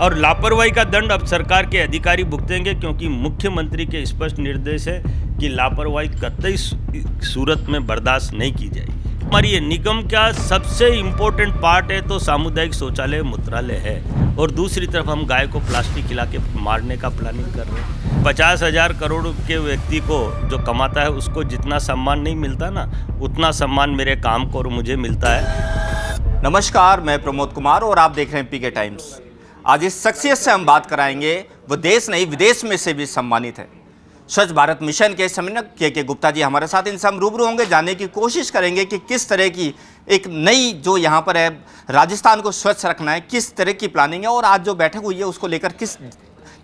और लापरवाही का दंड अब सरकार के अधिकारी भुगतेंगे, क्योंकि मुख्यमंत्री के स्पष्ट निर्देश है कि लापरवाही कतई सूरत में बर्दाश्त नहीं की जाएगी। हमारी ये निगम का सबसे इम्पोर्टेंट पार्ट है तो सामुदायिक शौचालय मूत्रालय है, और दूसरी तरफ हम गाय को प्लास्टिक खिला के मारने का प्लानिंग कर रहे हैं। 50,000 करोड़ के व्यक्ति को जो कमाता है उसको जितना सम्मान नहीं मिलता ना, उतना सम्मान मेरे काम को और मुझे मिलता है। नमस्कार, मैं प्रमोद कुमार और आप देख रहे हैं पीके टाइम्स। आज इस शख्सियत से हम बात कराएंगे, वो देश नहीं विदेश में से भी सम्मानित है। स्वच्छ भारत मिशन के समन्वयक के गुप्ता जी हमारे साथ, इनसे हम रूबरू होंगे, जानने की कोशिश करेंगे कि किस तरह की एक नई जो यहाँ पर है राजस्थान को स्वच्छ रखना है, किस तरह की प्लानिंग है और आज जो बैठक हुई है उसको लेकर किस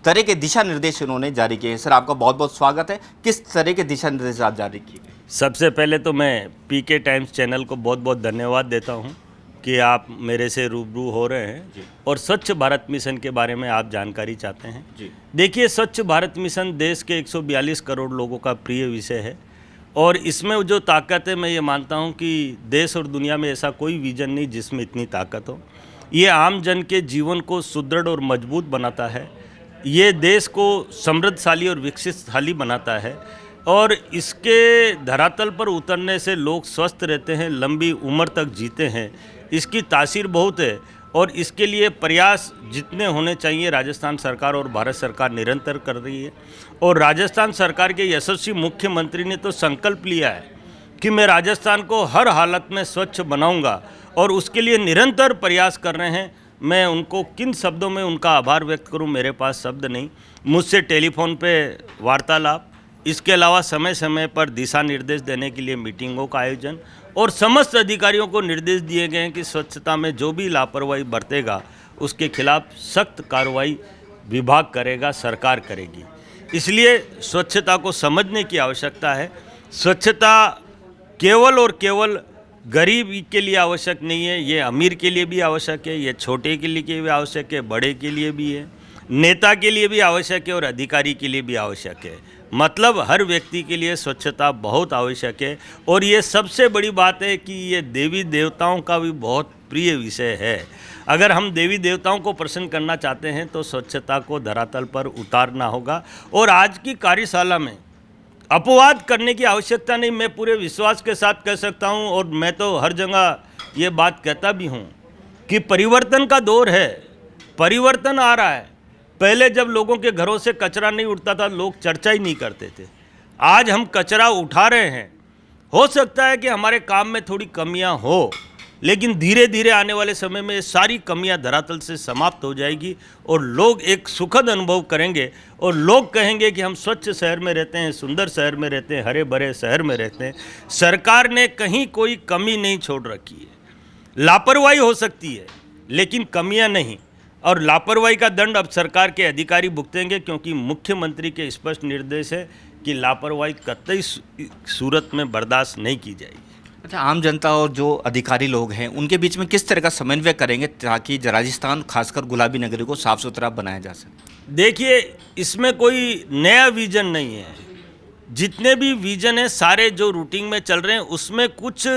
तरह के दिशा निर्देश उन्होंने जारी किए हैं। सर, आपका बहुत बहुत स्वागत है। किस तरह के दिशा निर्देश आज जारी किए? सबसे पहले तो मैं पीके टाइम्स चैनल को बहुत बहुत धन्यवाद देता हूँ कि आप मेरे से रूबरू हो रहे हैं और स्वच्छ भारत मिशन के बारे में आप जानकारी चाहते हैं। देखिए, स्वच्छ भारत मिशन देश के 142 करोड़ लोगों का प्रिय विषय है और इसमें जो ताकत है, मैं ये मानता हूँ कि देश और दुनिया में ऐसा कोई विजन नहीं जिसमें इतनी ताकत हो। ये आम जन के जीवन को सुदृढ़ और मजबूत बनाता है, ये देश को समृद्धशाली और विकसितशाली बनाता है और इसके धरातल पर उतरने से लोग स्वस्थ रहते हैं, लंबी उम्र तक जीते हैं। इसकी तासीर बहुत है और इसके लिए प्रयास जितने होने चाहिए राजस्थान सरकार और भारत सरकार निरंतर कर रही है। और राजस्थान सरकार के यशस्वी मुख्यमंत्री ने तो संकल्प लिया है कि मैं राजस्थान को हर हालत में स्वच्छ बनाऊंगा और उसके लिए निरंतर प्रयास कर रहे हैं। मैं उनको किन शब्दों में उनका आभार व्यक्त करूं, मेरे पास शब्द नहीं। मुझसे टेलीफोन पे वार्तालाप, इसके अलावा समय समय पर दिशा निर्देश देने के लिए मीटिंगों का आयोजन और समस्त अधिकारियों को निर्देश दिए गए हैं कि स्वच्छता में जो भी लापरवाही बरतेगा उसके खिलाफ सख्त कार्रवाई विभाग करेगा, सरकार करेगी। इसलिए स्वच्छता को समझने की आवश्यकता है। स्वच्छता केवल और केवल गरीब के लिए आवश्यक नहीं है, ये अमीर के लिए भी आवश्यक है, ये छोटे के लिए भी आवश्यक है, बड़े के लिए भी है, नेता के लिए भी आवश्यक है और अधिकारी के लिए भी आवश्यक है। मतलब हर व्यक्ति के लिए स्वच्छता बहुत आवश्यक है। और ये सबसे बड़ी बात है कि ये देवी देवताओं का भी बहुत प्रिय विषय है। अगर हम देवी देवताओं को प्रसन्न करना चाहते हैं तो स्वच्छता को धरातल पर उतारना होगा। और आज की कार्यशाला में अपवाद करने की आवश्यकता नहीं, मैं पूरे विश्वास के साथ कह सकता हूँ और मैं तो हर जगह ये बात कहता भी हूँ कि परिवर्तन का दौर है, परिवर्तन आ रहा है। पहले जब लोगों के घरों से कचरा नहीं उठता था, लोग चर्चा ही नहीं करते थे। आज हम कचरा उठा रहे हैं। हो सकता है कि हमारे काम में थोड़ी कमियां हो, लेकिन धीरे धीरे आने वाले समय में ये सारी कमियां धरातल से समाप्त हो जाएगी और लोग एक सुखद अनुभव करेंगे और लोग कहेंगे कि हम स्वच्छ शहर में रहते हैं, सुंदर शहर में रहते हैं, हरे भरे शहर में रहते हैं। सरकार ने कहीं कोई कमी नहीं छोड़ रखी है। लापरवाही हो सकती है लेकिन कमियाँ नहीं, और लापरवाही का दंड अब सरकार के अधिकारी भुगतेंगे, क्योंकि मुख्यमंत्री के स्पष्ट निर्देश है कि लापरवाही कतई सूरत में बर्दाश्त नहीं की जाएगी। अच्छा, आम जनता और जो अधिकारी लोग हैं उनके बीच में किस तरह का समन्वय करेंगे ताकि राजस्थान खासकर गुलाबी नगरी को साफ सुथरा बनाया जा सके? देखिए, इसमें कोई नया विजन नहीं है। जितने भी विजन हैं सारे जो रूटीन में चल रहे हैं उसमें कुछ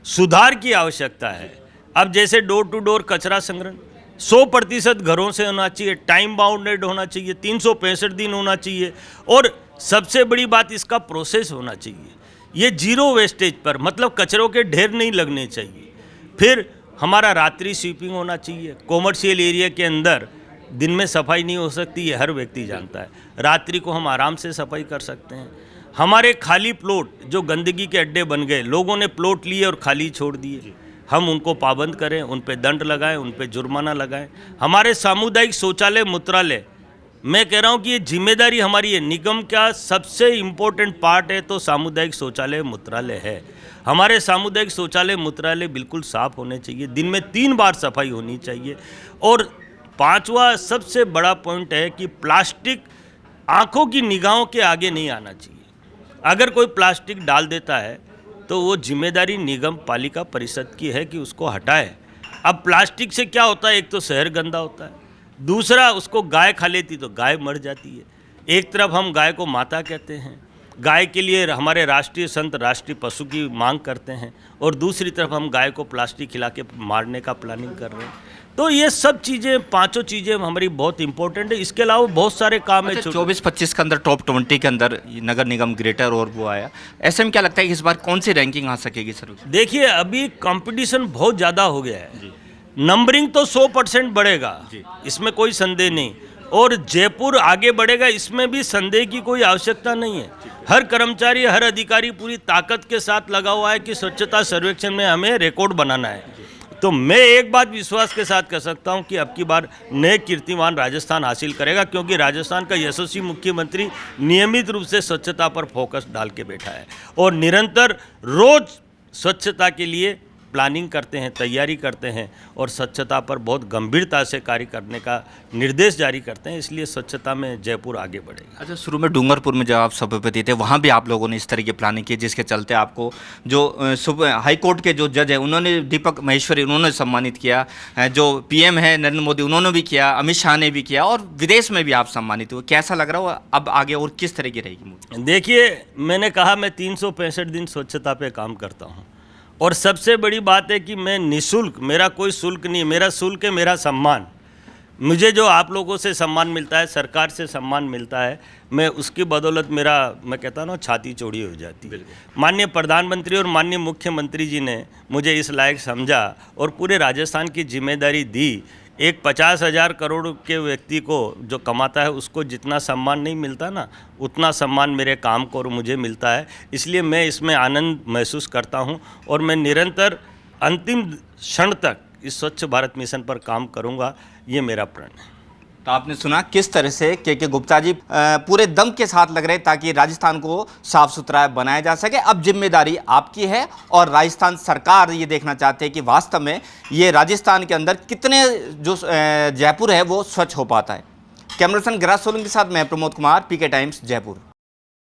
सुधार की आवश्यकता है। अब जैसे डोर टू डोर कचरा संग्रहण 100% घरों से होना चाहिए, टाइम बाउंडेड होना चाहिए, 365 दिन होना चाहिए और सबसे बड़ी बात इसका प्रोसेस होना चाहिए। ये जीरो वेस्टेज पर, मतलब कचरों के ढेर नहीं लगने चाहिए। फिर हमारा रात्रि स्वीपिंग होना चाहिए। कॉमर्शियल एरिया के अंदर दिन में सफाई नहीं हो सकती, ये हर व्यक्ति जानता है। रात्रि को हम आराम से सफाई कर सकते हैं। हमारे खाली प्लॉट जो गंदगी के अड्डे बन गए, लोगों ने प्लॉट लिए और खाली छोड़ दिए, हम उनको पाबंद करें, उन पे दंड लगाएं, उन पे जुर्माना लगाएं। हमारे सामुदायिक शौचालय मूत्रालय, मैं कह रहा हूँ कि ये जिम्मेदारी हमारी है। निगम का सबसे इम्पोर्टेंट पार्ट है तो सामुदायिक शौचालय मूत्रालय है। हमारे सामुदायिक शौचालय मूत्रालय बिल्कुल साफ़ होने चाहिए, दिन में 3 बार सफाई होनी चाहिए। और 5वां सबसे बड़ा पॉइंट है कि प्लास्टिक आँखों की निगाहों के आगे नहीं आना चाहिए। अगर कोई प्लास्टिक डाल देता है तो वो जिम्मेदारी निगम पालिका परिषद की है कि उसको हटाए। अब प्लास्टिक से क्या होता है, एक तो शहर गंदा होता है, दूसरा उसको गाय खा लेती तो गाय मर जाती है। एक तरफ हम गाय को माता कहते हैं, गाय के लिए हमारे राष्ट्रीय संत राष्ट्रीय पशु की मांग करते हैं, और दूसरी तरफ हम गाय को प्लास्टिक खिला के मारने का प्लानिंग कर रहे हैं। तो ये सब चीज़ें, पांचों चीज़ें हमारी बहुत इंपॉर्टेंट है। इसके अलावा बहुत सारे काम है। 24-25 के अंदर टॉप 20 के अंदर नगर निगम ग्रेटर और वो आया। ऐसे में क्या लगता है कि इस बार कौन सी रैंकिंग आ सकेगी सर? देखिए, अभी कंपटीशन बहुत ज़्यादा हो गया है। नंबरिंग तो 100% बढ़ेगा, इसमें कोई संदेह नहीं। और जयपुर आगे बढ़ेगा, इसमें भी संदेह की कोई आवश्यकता नहीं है। हर कर्मचारी, हर अधिकारी पूरी ताकत के साथ लगा हुआ है कि स्वच्छता सर्वेक्षण में हमें रिकॉर्ड बनाना है। तो मैं एक बात विश्वास के साथ कह सकता हूं कि अब की बार नए कीर्तिमान राजस्थान हासिल करेगा, क्योंकि राजस्थान का यशस्वी मुख्यमंत्री नियमित रूप से स्वच्छता पर फोकस डाल के बैठा है और निरंतर रोज स्वच्छता के लिए प्लानिंग करते हैं, तैयारी करते हैं और स्वच्छता पर बहुत गंभीरता से कार्य करने का निर्देश जारी करते हैं। इसलिए स्वच्छता में जयपुर आगे बढ़ेगा। अच्छा, शुरू में डूंगरपुर में जब आप सभापति थे, वहाँ भी आप लोगों ने इस तरह की प्लानिंग की, जिसके चलते आपको जो हाई कोर्ट के जो जज है उन्होंने, दीपक महेश्वरी, उन्होंने सम्मानित किया, जो पीएम है नरेंद्र मोदी, उन्होंने भी किया, अमित शाह ने भी किया और विदेश में भी आप सम्मानित हुए। कैसा लग रहा हो अब आगे और किस तरह की रहेगी? देखिए, मैंने कहा मैं 365 दिन स्वच्छता पे काम करता हूँ और सबसे बड़ी बात है कि मैं निःशुल्क, मेरा कोई शुल्क नहीं, मेरा शुल्क है मेरा सम्मान। मुझे जो आप लोगों से सम्मान मिलता है, सरकार से सम्मान मिलता है, मैं उसकी बदौलत मैं कहता हूँ ना, छाती चौड़ी हो जाती है। माननीय प्रधानमंत्री और माननीय मुख्यमंत्री जी ने मुझे इस लायक समझा और पूरे राजस्थान की जिम्मेदारी दी। एक 50,000 करोड़ के व्यक्ति को जो कमाता है उसको जितना सम्मान नहीं मिलता ना, उतना सम्मान मेरे काम को और मुझे मिलता है। इसलिए मैं इसमें आनंद महसूस करता हूं और मैं निरंतर अंतिम क्षण तक इस स्वच्छ भारत मिशन पर काम करूंगा, ये मेरा प्रण है। तो आपने सुना किस तरह से के गुप्ता जी पूरे दम के साथ लग रहे ताकि राजस्थान को साफ सुथरा बनाया जा सके। अब जिम्मेदारी आपकी है और राजस्थान सरकार ये देखना चाहते हैं कि वास्तव में ये राजस्थान के अंदर कितने जो जयपुर है वो स्वच्छ हो पाता है। कैमरा पर्सन गिराज सोलन के साथ मैं प्रमोद कुमार, पीके टाइम्स, जयपुर।